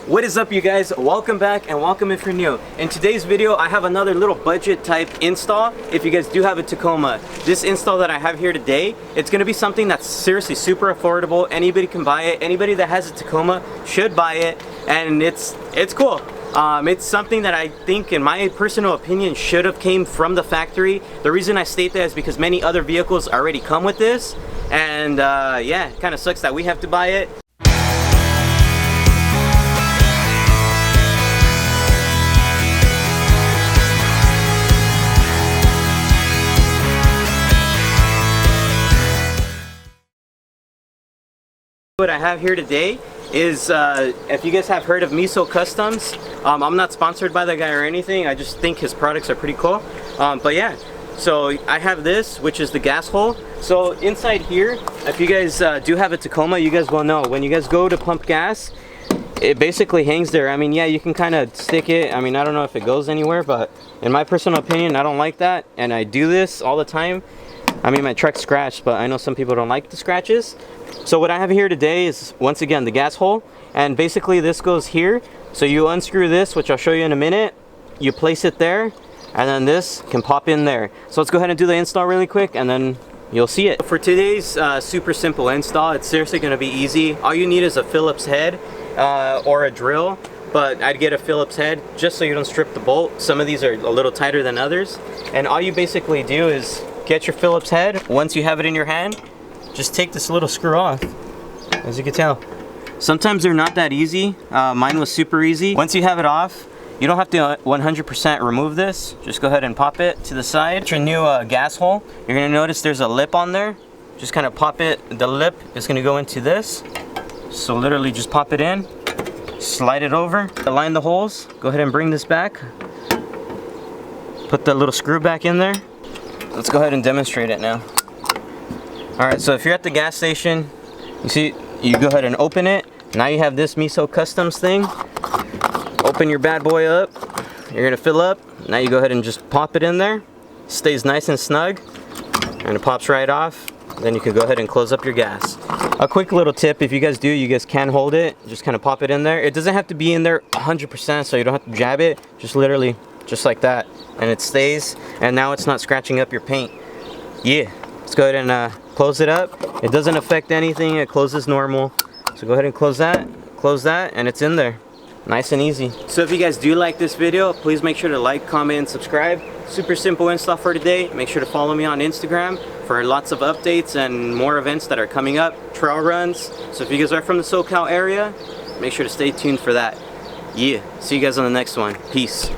What is up, you guys? Welcome back and welcome if you're new. In today's video I have another little budget type install. If you guys do have a Tacoma, this install that I have here today, it's going to be something that's seriously super affordable. Anybody can buy it. Anybody that has a Tacoma should buy it, and it's cool. It's something that I think, in my personal opinion, should have came from the factory. The reason I state that is because many other vehicles already come with this, and yeah, it kind of sucks that we have to buy it. What I have here today is, if you guys have heard of Meso Customs, I'm not sponsored by that guy or anything. I just think his products are pretty cool. But yeah, so I have this, which is the gas hole. So inside here, if you guys do have a Tacoma, you guys will know when you guys go to pump gas, it basically hangs there. I mean, yeah, you can kind of stick it. I mean, I don't know if it goes anywhere, but in my personal opinion, I don't like that, and I do this all the time. I mean, my truck's scratched, but I know some people don't like the scratches. So what I have here today is, once again, the gas hole, and basically this goes here. So you unscrew this, which I'll show you in a minute, you place it there, and then this can pop in there. So let's go ahead and do the install really quick, and then you'll see it. For today's super simple install, it's seriously going to be easy. All you need is a Phillips head or a drill, but I'd get a Phillips head just so you don't strip the bolt. Some of these are a little tighter than others, and all you basically do is get your Phillips head. Once you have it in your hand, just take this little screw off. As you can tell, sometimes they're not that easy. Mine was super easy. Once you have it off, you don't have to 100% remove this. Just go ahead and pop it to the side. Your new gas hole, you're gonna notice there's a lip on there. Just kind of pop it. The lip is gonna go into this. So literally just pop it in, slide it over, align the holes. Go ahead and bring this back. Put the little screw back in there. Let's go ahead and demonstrate it now. Alright, so if you're at the gas station, you see, you go ahead and open it. Now you have this Meso Customs thing. Open your bad boy up. You're gonna fill up. Now you go ahead and just pop it in there. Stays nice and snug, and it pops right off. Then you can go ahead and close up your gas. A quick little tip, if you guys do, you guys can hold it. Just kind of pop it in there. It doesn't have to be in there 100%, so you don't have to jab it. Just literally, just like that, and it stays. And now it's not scratching up your paint. Yeah. Let's go ahead and close it up. It doesn't affect anything. It closes normal. So go ahead and close that, and it's in there. Nice and easy. So if you guys do like this video, please make sure to like, comment, and subscribe. Super simple install for today. Make sure to follow me on Instagram for lots of updates and more events that are coming up, trail runs. So if you guys are from the SoCal area, make sure to stay tuned for that. Yeah, see you guys on the next one. Peace.